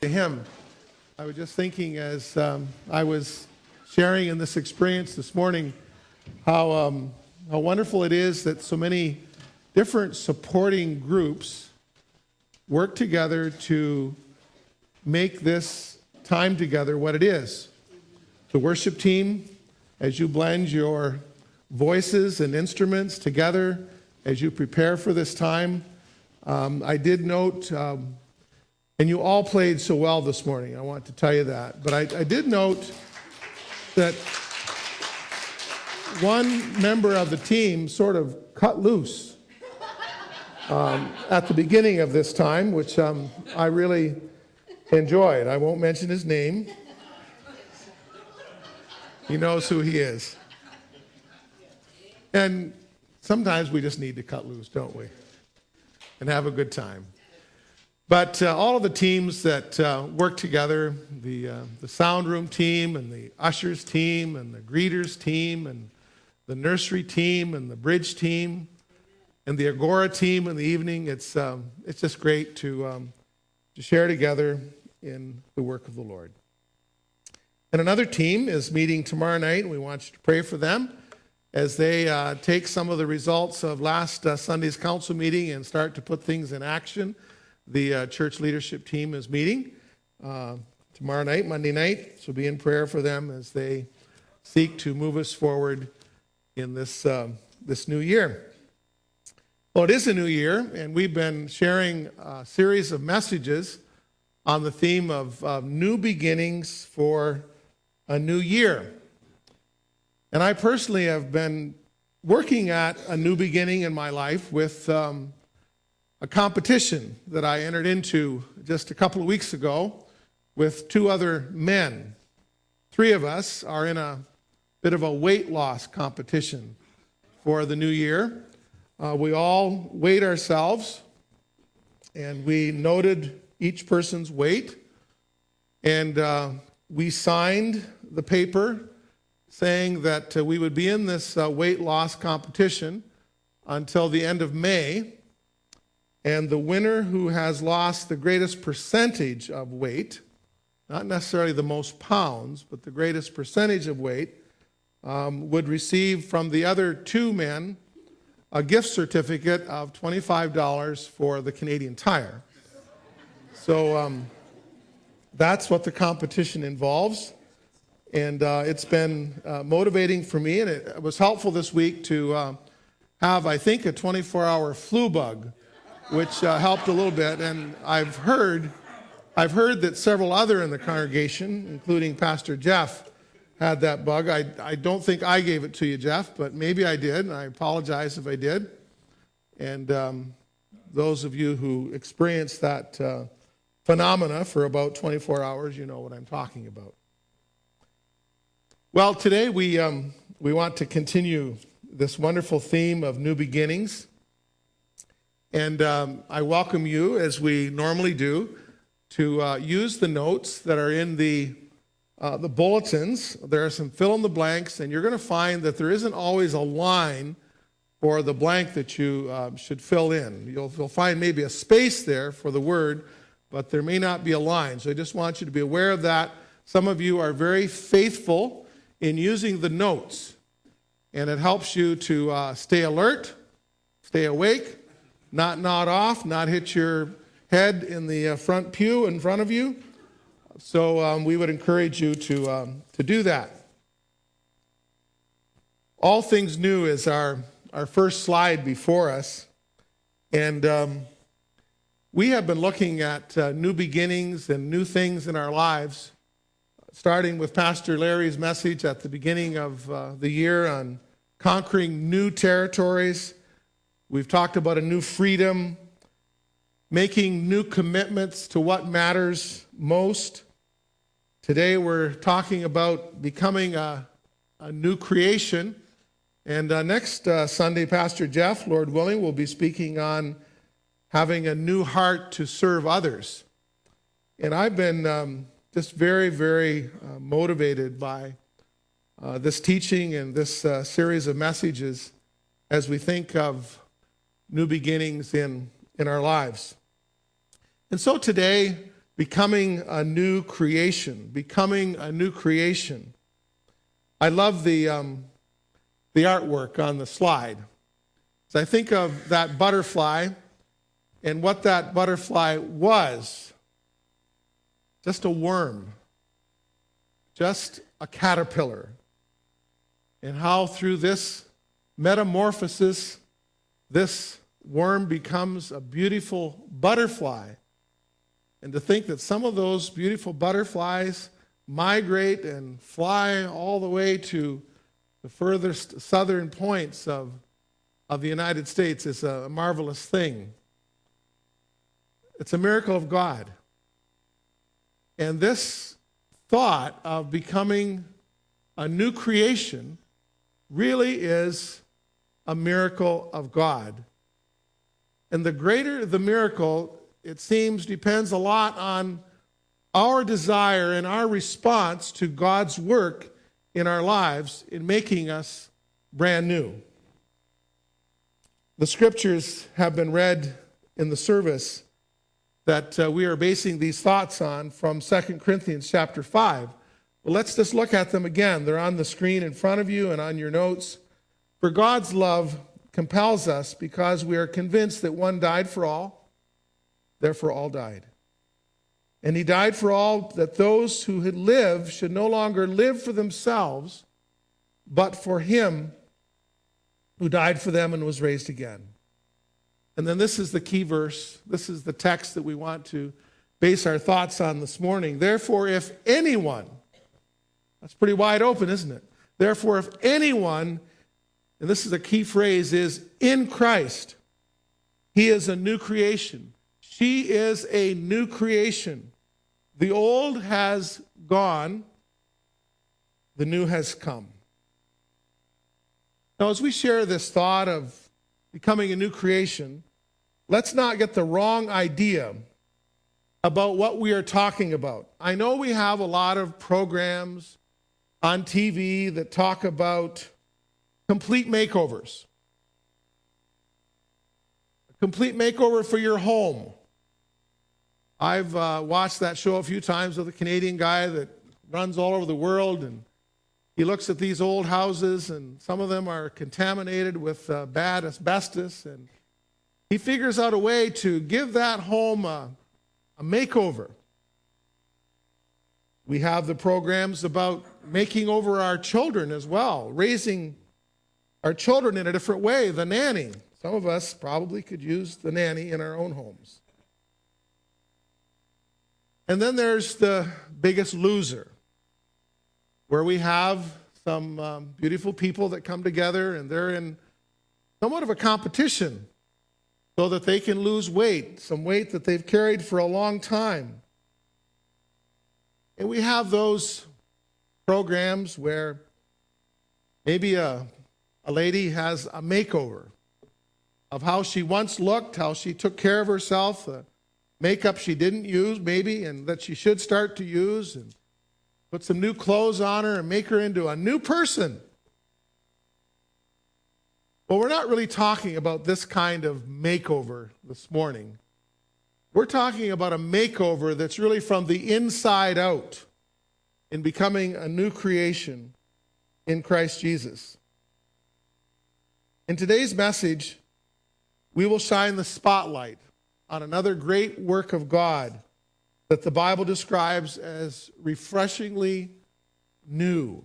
to him. I was just thinking as I was sharing in this experience this morning how wonderful it is that so many different supporting groups work together to make this time together what it is. The worship team, as you blend your voices and instruments together as you prepare for this time. I did note, and you all played so well this morning, I want to tell you that, but I did note that one member of the team sort of cut loose at the beginning of this time, which I really enjoyed. I won't mention his name. He knows who he is. And sometimes we just need to cut loose, don't we? And have a good time. But all of the teams that work together, the sound room team and the ushers team and the greeters team and the nursery team and the bridge team and the Agora team in the evening, it's just great to share together in the work of the Lord. And another team is meeting tomorrow night, and we want you to pray for them as they take some of the results of last Sunday's council meeting and start to put things in action. The church leadership team is meeting tomorrow night, Monday night, so be in prayer for them as they seek to move us forward in this new year. Well, it is a new year, and we've been sharing a series of messages on the theme of new beginnings for a new year. And I personally have been working at a new beginning in my life with a competition that I entered into just a couple of weeks ago with two other men. Three of us are in a bit of a weight loss competition for the new year. We all weighed ourselves, and we noted each person's weight, and we signed the paper saying that we would be in this weight loss competition until the end of May, and the winner who has lost the greatest percentage of weight, not necessarily the most pounds, but the greatest percentage of weight, would receive from the other two men a gift certificate of $25 for the Canadian Tire. So that's what the competition involves. And it's been motivating for me, and it was helpful this week to have, I think, a 24-hour flu bug, which helped a little bit. And I've heard that several other in the congregation, including Pastor Jeff, had that bug. I don't think I gave it to you, Jeff, but maybe I did, and I apologize if I did. And those of you who experienced that phenomena for about 24 hours, you know what I'm talking about. Well, today we want to continue this wonderful theme of new beginnings. And I welcome you, as we normally do, to use the notes that are in the bulletins. There are some fill in the blanks, and you're going to find that there isn't always a line for the blank that you should fill in. You'll find maybe a space there for the word, but there may not be a line. So I just want you to be aware of that. Some of you are very faithful in using the notes, and it helps you to stay alert, stay awake, not nod off, not hit your head in the front pew in front of you. So we would encourage you to do that. All Things New is our first slide before us, and we have been looking at new beginnings and new things in our lives, starting with Pastor Larry's message at the beginning of the year on conquering new territories. We've talked about a new freedom, making new commitments to what matters most. Today we're talking about becoming a new creation. And next Sunday, Pastor Jeff, Lord willing, will be speaking on having a new heart to serve others. And I've been just very, very motivated by this teaching and this series of messages as we think of new beginnings in our lives. And so today, becoming a new creation, becoming a new creation. I love the artwork on the slide. As I think of that butterfly and what that butterfly was, just a worm, just a caterpillar, and how through this metamorphosis, this worm becomes a beautiful butterfly. And to think that some of those beautiful butterflies migrate and fly all the way to the furthest southern points of the United States is a marvelous thing. It's a miracle of God. And this thought of becoming a new creation really is a miracle of God. And the greater the miracle, it seems, depends a lot on our desire and our response to God's work in our lives in making us brand new. The scriptures have been read in the service that we are basing these thoughts on from 2 Corinthians chapter 5. Well, let's just look at them again. They're on the screen in front of you and on your notes. For God's love compels us because we are convinced that one died for all, therefore all died. And he died for all, that those who had lived should no longer live for themselves, but for him who died for them and was raised again. And then this is the key verse. This is the text that we want to base our thoughts on this morning. Therefore, if anyone, that's pretty wide open, isn't it? Therefore, if anyone, and this is a key phrase, is in Christ, he is a new creation. She is a new creation. The old has gone, the new has come. Now, as we share this thought of becoming a new creation, let's not get the wrong idea about what we are talking about. I know we have a lot of programs on TV that talk about complete makeovers. A complete makeover for your home. I've watched that show a few times with a Canadian guy that runs all over the world, and he looks at these old houses, and some of them are contaminated with bad asbestos, and he figures out a way to give that home a makeover. We have the programs about making over our children as well, raising our children in a different way, the nanny. Some of us probably could use the nanny in our own homes. And then there's the biggest loser, where we have some beautiful people that come together and they're in somewhat of a competition so that they can lose weight, some weight that they've carried for a long time. And we have those programs where maybe a lady has a makeover of how she once looked, how she took care of herself, makeup she didn't use maybe and that she should start to use, and put some new clothes on her and make her into a new person. Well, we're not really talking about this kind of makeover this morning. We're talking about a makeover that's really from the inside out in becoming a new creation in Christ Jesus. In today's message, we will shine the spotlight on another great work of God that the Bible describes as refreshingly new.